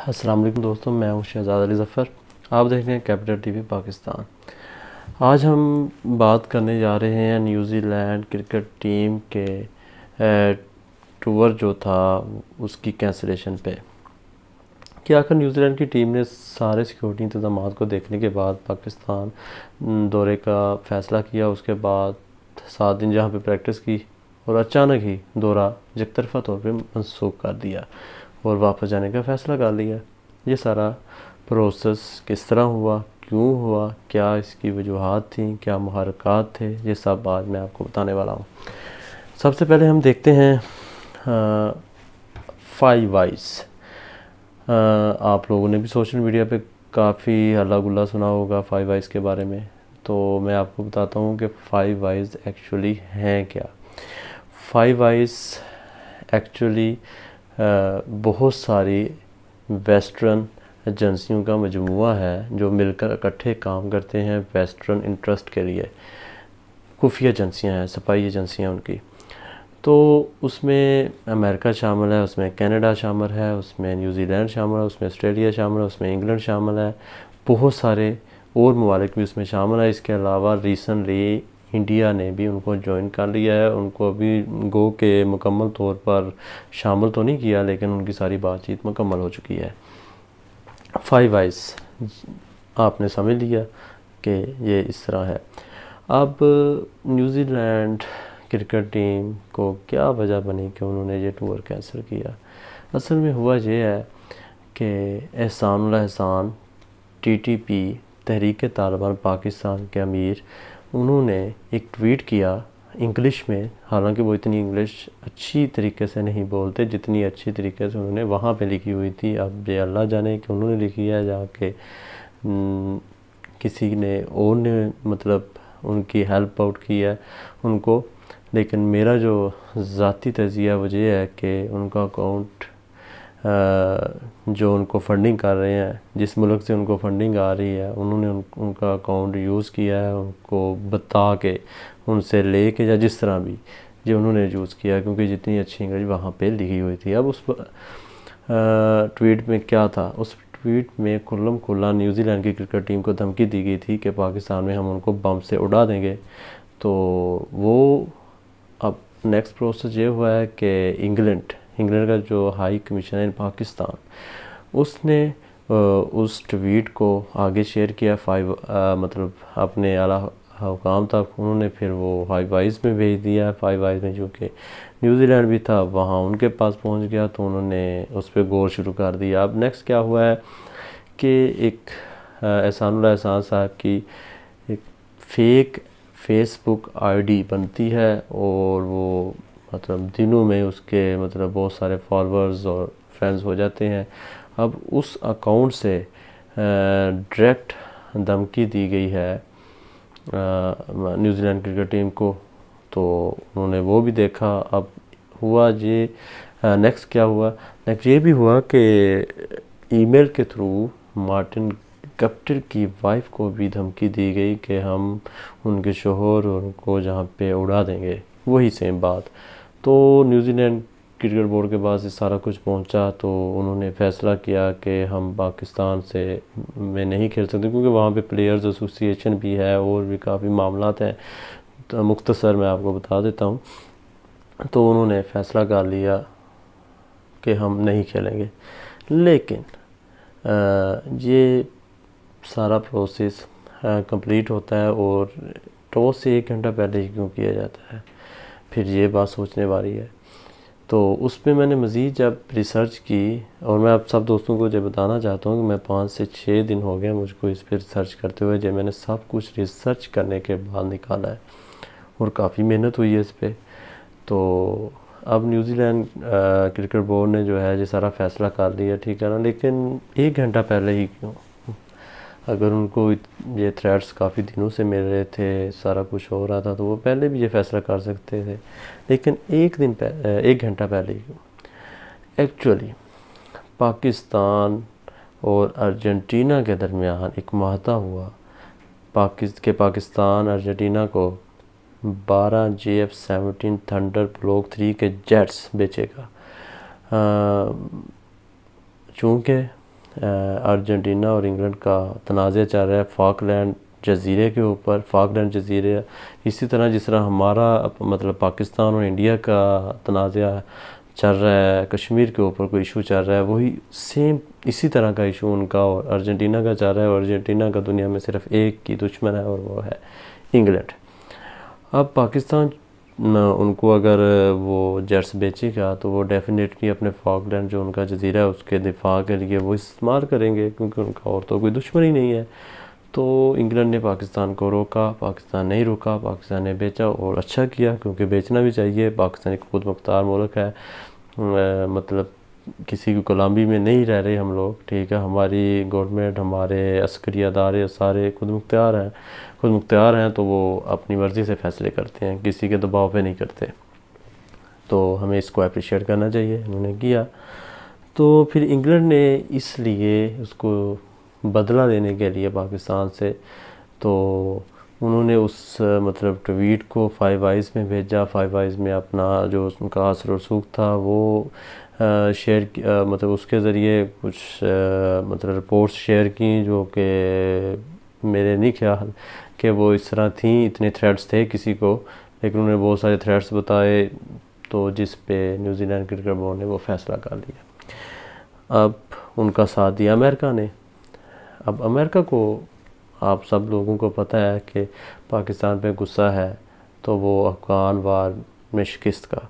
अस्सलाम वालेकुम दोस्तों, मैं हूं शहजाद अली ज़फ़र। आप देख रहे हैं कैपिटल टीवी पाकिस्तान। आज हम बात करने जा रहे हैं न्यूज़ीलैंड क्रिकेट टीम के टूर जो था उसकी कैंसिलेशन पे। कि आखिर न्यूज़ीलैंड की टीम ने सारे सिक्योरिटी इंतजाम को देखने के बाद पाकिस्तान दौरे का फ़ैसला किया। उसके बाद 7 दिन जहाँ पे प्रैक्टिस की और अचानक ही दौरा यकतरफ़ा तौर पे मनसूख कर दिया और वापस जाने का फ़ैसला कर लिया। ये सारा प्रोसेस किस तरह हुआ, क्यों हुआ, क्या इसकी वजूहात थी, क्या मुहर्रिकात थे, ये सब आज मैं आपको बताने वाला हूँ। सबसे पहले हम देखते हैं 5 वाइज। आप लोगों ने भी सोशल मीडिया पे काफ़ी हल्ला गुल्ला सुना होगा 5 वाइज के बारे में। तो मैं आपको बताता हूँ कि 5 वाइज एक्चुअली हैं क्या। 5 वाइज एक्चुअली बहुत सारी वेस्टर्न एजेंसियों का मजमूआ है जो मिलकर इकट्ठे काम करते हैं वेस्टर्न इंटरेस्ट के लिए। खुफिया एजेंसियां हैं, सफाई एजेंसियां उनकी। तो उसमें अमेरिका शामिल है, उसमें कनाडा शामिल है, उसमें न्यूजीलैंड शामिल है, उसमें ऑस्ट्रेलिया शामिल है, उसमें इंग्लैंड शामिल है, बहुत सारे और ममालिक भी उसमें शामिल है। इसके अलावा रिसेंटली इंडिया ने भी उनको ज्वाइन कर लिया है। उनको अभी गो के मुकम्मल तौर पर शामिल तो नहीं किया, लेकिन उनकी सारी बातचीत मुकम्मल हो चुकी है। 5 वाइज आपने समझ लिया कि ये इस तरह है। अब न्यूज़ीलैंड क्रिकेट टीम को क्या वजह बनी कि उन्होंने ये टूर कैंसिल किया। असल में हुआ ये है कि एहसान TTP तहरीक तालिबान पाकिस्तान के अमीर, उन्होंने एक ट्वीट किया इंग्लिश में। हालांकि वो इतनी इंग्लिश अच्छी तरीके से नहीं बोलते जितनी अच्छी तरीके से उन्होंने वहाँ पे लिखी हुई थी। अब ये अल्लाह जाने कि उन्होंने लिखी है जाके किसी ने और ने मतलब उनकी हेल्प आउट की है उनको। लेकिन मेरा जो ज़ाती तज़िया वो ये है कि उनका अकाउंट जो उनको फंडिंग कर रहे हैं, जिस मुल्क से उनको फंडिंग आ रही है, उन्होंने उनका अकाउंट यूज़ किया है उनको बता के, उनसे ले के, या जिस तरह भी जो उन्होंने यूज़ किया, क्योंकि जितनी अच्छी इंग्लिश वहाँ पे लिखी हुई थी। अब उस ट्वीट में क्या था, उस ट्वीट में खुल्लम खुल्ला न्यूज़ीलैंड की क्रिकेट टीम को धमकी दी गई थी कि पाकिस्तान में हम उनको बम से उड़ा देंगे। तो वो अब नेक्स्ट प्रोसेस ये हुआ है कि इंग्लैंड का जो हाई कमिश्नर इन पाकिस्तान, उसने उस ट्वीट को आगे शेयर किया मतलब अपने आला हुकाम तक। उन्होंने फिर वो 5 वाइज में भेज दिया। 5 वाइज में जो कि न्यूज़ीलैंड भी था वहाँ उनके पास पहुँच गया, तो उन्होंने उस पर गौर शुरू कर दिया। अब नेक्स्ट क्या हुआ है कि एक एहसान साहब की एक फेक फेसबुक आईडी बनती है और वो मतलब दिनों में उसके मतलब बहुत सारे फॉलोअर्स और फ्रेंड्स हो जाते हैं। अब उस अकाउंट से डायरेक्ट धमकी दी गई है न्यूज़ीलैंड क्रिकेट टीम को, तो उन्होंने वो भी देखा। अब हुआ ये नेक्स्ट क्या हुआ, नेक्स्ट ये भी हुआ कि ईमेल के थ्रू मार्टिन गप्टिल की वाइफ को भी धमकी दी गई कि हम उनके शोहर और उनको जहाँ पे उड़ा देंगे, वही सेम बात। तो न्यूज़ीलैंड क्रिकेट बोर्ड के पास ये सारा कुछ पहुंचा, तो उन्होंने फ़ैसला किया कि हम पाकिस्तान से में नहीं खेल सकते, क्योंकि वहाँ पे प्लेयर्स एसोसिएशन भी है और भी काफ़ी मामलात हैं। तो मुख्तसर मैं आपको बता देता हूँ। तो उन्होंने फ़ैसला कर लिया कि हम नहीं खेलेंगे। लेकिन ये सारा प्रोसेस कंप्लीट होता है और टॉस से 1 घंटा पहले ही क्यों किया जाता है, फिर ये बात सोचने वाली है। तो उस पर मैंने मज़ीद जब रिसर्च की, और मैं आप सब दोस्तों को जब बताना चाहता हूँ कि मैं 5 से 6 दिन हो गए मुझको इस पर रिसर्च करते हुए, जब मैंने सब कुछ रिसर्च करने के बाद निकाला है और काफ़ी मेहनत हुई है इस पर। तो अब न्यूज़ीलैंड क्रिकेट बोर्ड ने जो है ये सारा फ़ैसला कर लिया, ठीक है ना। लेकिन 1 घंटा पहले ही क्यों? अगर उनको ये थ्रेट्स काफ़ी दिनों से मिल रहे थे, सारा कुछ हो रहा था, तो वो पहले भी ये फ़ैसला कर सकते थे। लेकिन 1 घंटा पहले ही क्यों? एक्चुअली पाकिस्तान और अर्जेंटीना के दरमियान एक मुआहदा हुआ पाकिस्तान अर्जेंटीना को 12 JF-17 थंडर ब्लॉक 3 के जेट्स बेचेगा। चूँकि अर्जेंटीना और इंग्लैंड का तनाज़ा चल रहा है फाकलैंड जज़ीरे के ऊपर। फाकलैंड जज़ीरे इसी तरह जिस तरह हमारा मतलब पाकिस्तान और इंडिया का तनाज़ा चल रहा है, कश्मीर के ऊपर कोई इशू चल रहा है, वही सेम इसी तरह का इशू उनका और अर्जेंटीना का चल रहा है। और अर्जेंटीना का दुनिया में सिर्फ एक ही दुश्मन है और वो है इंग्लैंड। अब पाकिस्तान उनको अगर वो जेट्स बेचेगा तो वो डेफिनेटली अपने फॉकलैंड जो उनका जजीरा है उसके दिफा के लिए वो इस्तेमाल करेंगे, क्योंकि उनका और तो कोई दुश्मन ही नहीं है। तो इंग्लैंड ने पाकिस्तान को रोका, पाकिस्तान नहीं रुका, पाकिस्तान ने बेचा और अच्छा किया, क्योंकि बेचना भी चाहिए। पाकिस्तान एक खुद मुख्तार मुल्क है, मतलब किसी की गुलामी में नहीं रह रहे हम लोग, ठीक है। हमारी गवर्नमेंट, हमारे अस्करी अदारे सारे खुद मुख्तार हैं, तो वो अपनी मर्ज़ी से फ़ैसले करते हैं, किसी के दबाव पे नहीं करते। तो हमें इसको अप्रिशिएट करना चाहिए, उन्होंने किया। तो फिर इंग्लैंड ने इसलिए उसको बदला लेने के लिए पाकिस्तान से, तो उन्होंने उस मतलब ट्वीट को फाइव आइज़ में भेजा। फाइव आइज़ में अपना जो उनका असर रसूख था वो शेयर मतलब उसके ज़रिए कुछ मतलब रिपोर्ट्स शेयर की, जो कि मेरे नहीं ख्याल कि वो इस तरह थी, इतने थ्रेड्स थे किसी को, लेकिन उन्होंने बहुत सारे थ्रेड्स बताए, तो जिस पे न्यूजीलैंड क्रिकेट बोर्ड ने वो फ़ैसला कर लिया। अब उनका साथ दिया अमेरिका ने। अब अमेरिका को आप सब लोगों को पता है कि पाकिस्तान पे गुस्सा है, तो वो अफ़गान वार में शिकस्त का।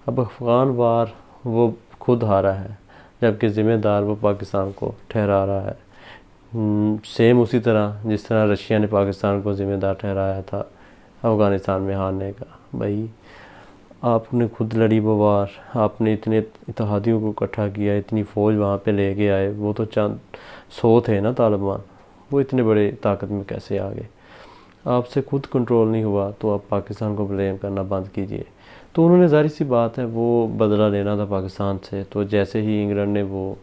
अब अफ़गान वार वो खुद हारा है, जबकि ज़िम्मेदार वो पाकिस्तान को ठहरा रहा है। सेम उसी तरह जिस तरह रशिया ने पाकिस्तान को ज़िम्मेदार ठहराया था अफ़गानिस्तान में हारने का। भाई आपने खुद लड़ी वो वार, आपने इतने इत्तेहादियों को इकट्ठा किया, इतनी फ़ौज वहाँ पे लेके आए, वो तो चंद 100 थे ना तालिबान, वो इतने बड़े ताकत में कैसे आ गए? आपसे खुद कंट्रोल नहीं हुआ तो आप पाकिस्तान को ब्लेम करना बंद कीजिए। तो उन्होंने ज़ाहिर सी बात है वो बदला लेना था पाकिस्तान से। तो जैसे ही इंग्लैंड ने वो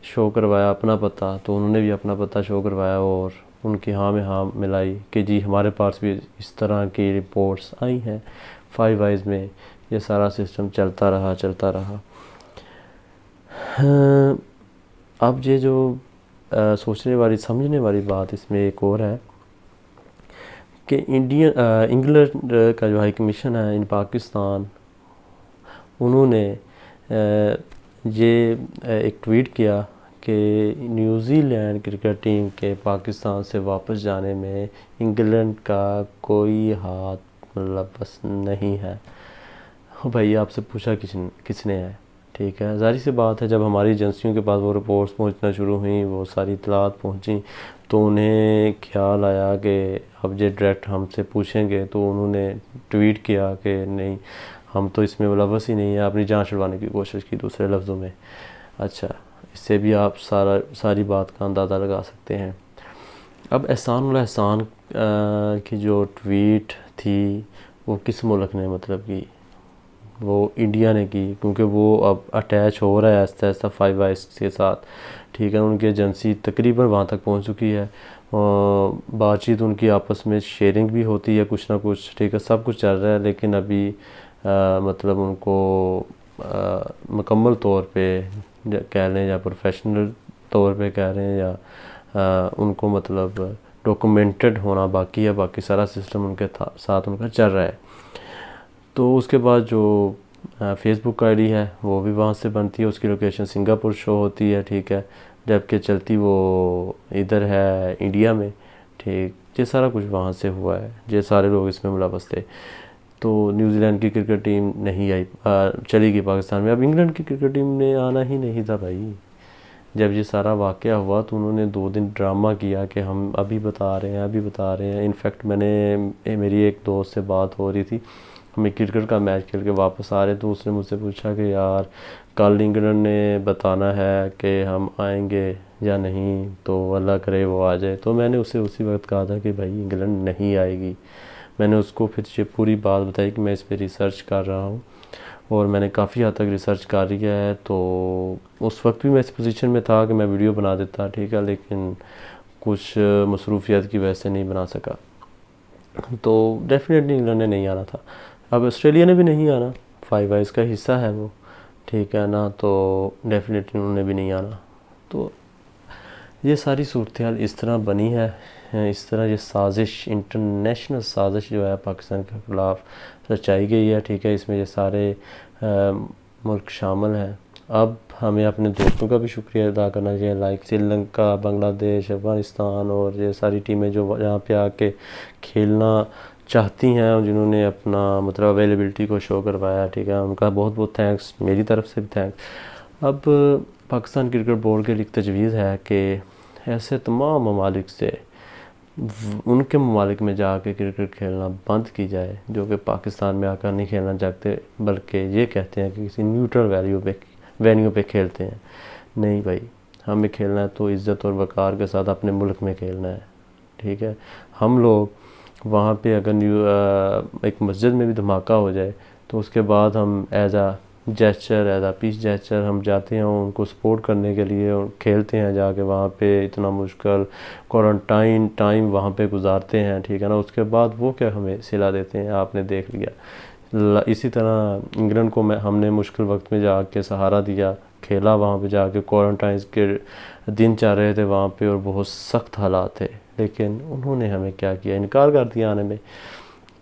शो करवाया अपना पता, तो उन्होंने भी अपना पता शो करवाया और उनकी हाँ में हाँ मिलाई कि जी हमारे पास भी इस तरह की रिपोर्ट्स आई हैं। फाइव आइज़ में ये सारा सिस्टम चलता रहा। अब ये जो सोचने वाली समझने वाली बात इसमें एक और है कि इंग्लैंड का जो हाई कमीशन है इन पाकिस्तान, उन्होंने ये एक ट्वीट किया कि न्यूजीलैंड क्रिकेट टीम के पाकिस्तान से वापस जाने में इंग्लैंड का कोई हाथ मतलब बस नहीं है। भाई आपसे पूछा किसने है, ठीक है। ज़ाहिर सी बात है जब हमारी एजेंसियों के पास वो रिपोर्ट्स पहुंचना शुरू हुई, वो सारी इतलात पहुंची, तो उन्हें ख्याल आया कि अब ये डायरेक्ट हमसे पूछेंगे, तो उन्होंने ट्वीट किया कि नहीं हम तो इसमें मुलव्वस ही नहीं है, अपनी जान छुड़वाने की कोशिश की दूसरे लफ्ज़ों में। अच्छा, इससे भी आप सारी बात का अंदाज़ा लगा सकते हैं। अब एहसान की जो ट्वीट थी वो किस मुल्क ने मतलब की, वो इंडिया ने की, क्योंकि वो अब अटैच हो रहा है आहिस्ता आहिस्ता फाइव आइज़ के साथ, ठीक है। उनकी एजेंसी तकरीबन वहाँ तक पहुँच चुकी है, बातचीत उनकी आपस में शेयरिंग भी होती है कुछ ना कुछ, ठीक है, सब कुछ चल रहा है। लेकिन अभी मतलब उनको मुकम्मल तौर पे कह लें या प्रोफेशनल तौर पे कह रहे हैं या उनको मतलब डॉक्यूमेंटेड होना बाकी है, बाकी सारा सिस्टम उनके साथ उनका चल रहा है। तो उसके बाद जो फेसबुक आईडी है वो भी वहाँ से बनती है, उसकी लोकेशन सिंगापुर शो होती है, ठीक है, जबकि चलती वो इधर है इंडिया में, ठीक। ये सारा कुछ वहाँ से हुआ है, ये सारे लोग इसमें मुलव्वस थे। तो न्यूजीलैंड की क्रिकेट टीम नहीं आई, चली गई पाकिस्तान में। अब इंग्लैंड की क्रिकेट टीम ने आना ही नहीं था भाई। जब ये सारा वाक़या हुआ तो उन्होंने 2 दिन ड्रामा किया कि हम अभी बता रहे हैं। इनफैक्ट मेरी एक दोस्त से बात हो रही थी, हमें क्रिकेट का मैच खेल के वापस आ रहे, तो उसने मुझसे पूछा कि यार कल इंग्लैंड ने बताना है कि हम आएंगे या नहीं, तो अल्लाह करे वो आ जाए। तो मैंने उसे उसी वक्त कहा था कि भाई इंग्लैंड नहीं आएगी। मैंने उसको फिर ये पूरी बात बताई कि मैं इस पर रिसर्च कर रहा हूँ और मैंने काफ़ी हद तक रिसर्च कर लिया है। तो उस वक्त भी मैं इस पोजीशन में था कि मैं वीडियो बना देता, ठीक है, लेकिन कुछ मसरूफियत की वजह से नहीं बना सका। तो डेफिनेटली इंग्लैंड ने नहीं आना था। अब ऑस्ट्रेलिया ने भी नहीं आना, फाइव आइज़ का हिस्सा है वो, ठीक है ना, तो डेफिनेटली उन्होंने भी नहीं आना। तो ये सारी सूरत हाल इस तरह बनी है, इस तरह ये साजिश, इंटरनेशनल साजिश जो है पाकिस्तान के ख़िलाफ़ रचाई गई है, ठीक है। इसमें ये सारे मुल्क शामिल हैं। अब हमें अपने दोस्तों का भी शुक्रिया अदा करना चाहिए, लाइक श्रीलंका, बांग्लादेश, अफ़गानिस्तान और ये सारी टीमें जो यहाँ पे आके खेलना चाहती हैं, जिन्होंने अपना मतलब अवेलेबिलिटी को शो करवाया, ठीक है। उनका बहुत बहुत थैंक्स, मेरी तरफ से भी थैंक्स। अब पाकिस्तान क्रिकेट बोर्ड के लिए तजवीज़ है कि ऐसे तमाम ममालिक से उनके ममालिक में जाके क्रिकेट खेलना बंद की जाए जो कि पाकिस्तान में आकर नहीं खेलना चाहते, बल्कि ये कहते हैं कि किसी न्यूट्रल वेन्यू पे खेलते हैं। नहीं भाई, हमें खेलना है तो इज़्ज़त और वक़ार के साथ अपने मुल्क में खेलना है, ठीक है। हम लोग वहाँ पे अगर एक मस्जिद में भी धमाका हो जाए तो उसके बाद हम एज आ पीस जेस्चर हम जाते हैं उनको सपोर्ट करने के लिए और खेलते हैं जाके वहाँ पे। इतना मुश्किल क्वारंटाइन टाइम वहाँ पे गुजारते हैं, ठीक है ना। उसके बाद वो क्या हमें सिला देते हैं, आपने देख लिया। इसी तरह इंग्लैंड को हमने मुश्किल वक्त में जाके सहारा दिया, खेला वहाँ पे जाके, क्वारंटाइन के दिन चल रहे थे वहाँ पे और बहुत सख्त हालात थे, लेकिन उन्होंने हमें क्या किया, इनकार कर दिया आने में।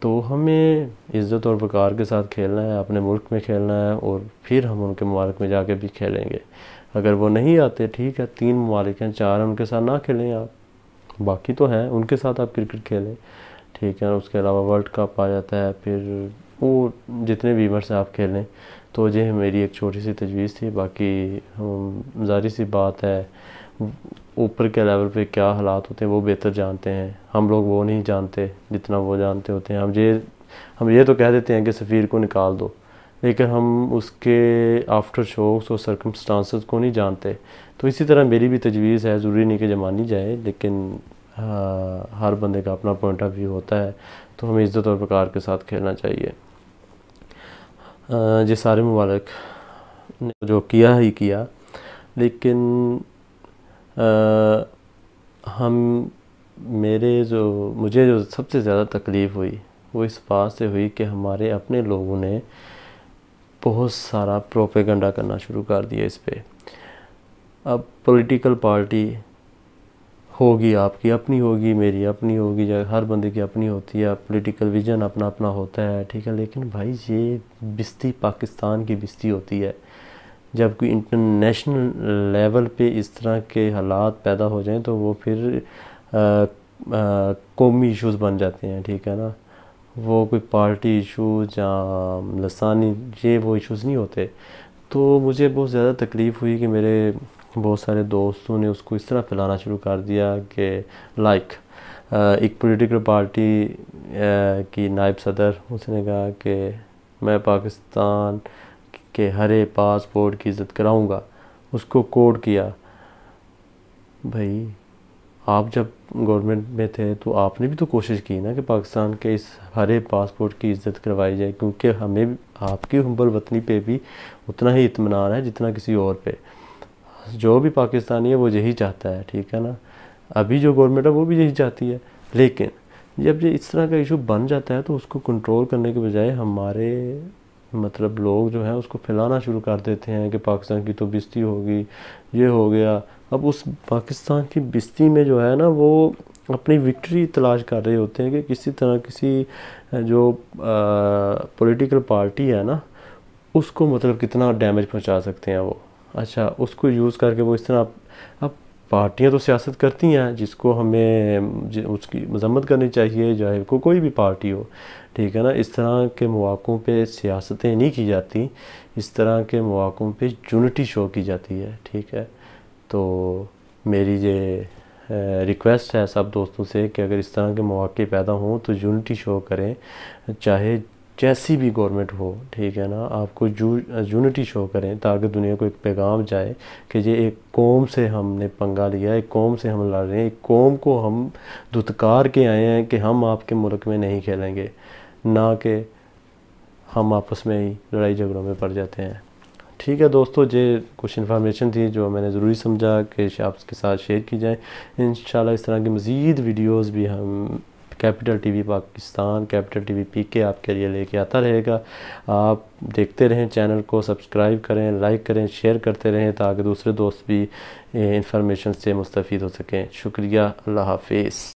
तो हमें इज़्ज़त और वक़ार के साथ खेलना है, अपने मुल्क में खेलना है और फिर हम उनके ममालिक में जाके भी खेलेंगे। अगर वो नहीं आते, ठीक है, 3 ममालिक हैं, 4 हैं, उनके साथ ना खेलें आप, बाकी तो हैं उनके साथ आप क्रिकेट खेलें, ठीक है। उसके अलावा वर्ल्ड कप आ जाता है, फिर वो जितने भी से आप खेलें। तो ये मेरी एक छोटी सी तजवीज़ थी। बाकी हम ज़ाहिर सी बात है ऊपर के लेवल पे क्या हालात होते हैं वो बेहतर जानते हैं, हम लोग वो नहीं जानते जितना वो जानते होते हैं। हम ये तो कह देते हैं कि सफ़ीर को निकाल दो, लेकिन हम उसके आफ्टर शोक्स और सर्कमस्टांसेस को नहीं जानते। तो इसी तरह मेरी भी तजवीज़ है, ज़रूरी नहीं कि जो मानी जाए, लेकिन हर बंदे का अपना पॉइंट ऑफ व्यू होता है। तो हमें इज़्ज़त और वक़ार के साथ खेलना चाहिए। ये सारे ममालिक ने जो किया ही किया, लेकिन मुझे जो सबसे ज़्यादा तकलीफ़ हुई वो इस बात से हुई कि हमारे अपने लोगों ने बहुत सारा प्रोपेगेंडा करना शुरू कर दिया इस पे। अब पॉलिटिकल पार्टी होगी, आपकी अपनी होगी, मेरी अपनी होगी, या हर बंदे की अपनी होती है, पॉलिटिकल विजन अपना अपना होता है, ठीक है। लेकिन भाई ये बिस्ती पाकिस्तान की बिस्ती होती है। जब कोई इंटरनेशनल लेवल पे इस तरह के हालात पैदा हो जाएं तो वो फिर कौमी इश्यूज़ बन जाते हैं, ठीक है ना। वो कोई पार्टी इशूज़ या लसानी ये वो इश्यूज़ नहीं होते। तो मुझे बहुत ज़्यादा तकलीफ़ हुई कि मेरे बहुत सारे दोस्तों ने उसको इस तरह फैलाना शुरू कर दिया कि एक पॉलिटिकल पार्टी की नायब सदर, उसने कहा कि मैं पाकिस्तान के हरे पासपोर्ट की इज़्ज़त कराऊंगा, उसको कोड किया। भाई आप जब गवर्नमेंट में थे तो आपने भी तो कोशिश की ना कि पाकिस्तान के इस हरे पासपोर्ट की इज़्ज़त करवाई जाए, क्योंकि हमें आपकी हुम्बल वतनी पे भी उतना ही इत्मीनान है जितना किसी और पे। जो भी पाकिस्तानी है वो यही चाहता है, ठीक है ना। अभी जो गवर्नमेंट है वो भी यही चाहती है, लेकिन जब ये इस तरह का इशू बन जाता है तो उसको कंट्रोल करने के बजाय हमारे मतलब लोग जो हैं उसको फैलाना शुरू कर देते हैं कि पाकिस्तान की तो बिस्ती होगी, ये हो गया। अब उस पाकिस्तान की बिस्ती में जो है ना वो अपनी विक्ट्री तलाश कर रहे होते हैं कि किसी तरह किसी जो पॉलिटिकल पार्टी है ना उसको मतलब कितना डैमेज पहुंचा सकते हैं वो। अच्छा, उसको यूज़ करके वो इस तरह अब पार्टियां तो सियासत करती हैं, जिसको हमें उसकी मजम्मत करनी चाहिए, चाहे को कोई भी पार्टी हो, ठीक है ना। इस तरह के मौक़ों पे सियासतें नहीं की जाती, इस तरह के मौक़ों पे यूनिटी शो की जाती है, ठीक है। तो मेरी ये रिक्वेस्ट है सब दोस्तों से कि अगर इस तरह के मौक़े पैदा हों तो यूनिटी शो करें, चाहे जैसी भी गवर्नमेंट हो, ठीक है ना। आपको यूनिटी शो करें ताकि दुनिया को एक पैगाम जाए कि ये एक कौम से हमने पंगा लिया, एक कौम से हम लड़ रहे हैं, एक कौम को हम धुतकार के आए हैं कि हम आपके मुल्क में नहीं खेलेंगे, ना कि हम आपस में ही लड़ाई झगड़ों में पड़ जाते हैं। ठीक है दोस्तों, ये कुछ इन्फॉर्मेशन थी जो मैंने ज़रूरी समझा कि आपके साथ शेयर की जाए। इंशाल्लाह इस तरह की मज़ीद वीडियोज़ भी हम capital TV Pakistan, capital TV PK आपके लिए लेके आता रहेगा। आप देखते रहें, चैनल को सब्सक्राइब करें, लाइक करें, शेयर करते रहें ताकि दूसरे दोस्त भी इंफॉर्मेशन से मुस्तफ़ीद हो सकें। शुक्रिया, अल्लाह हाफिज़।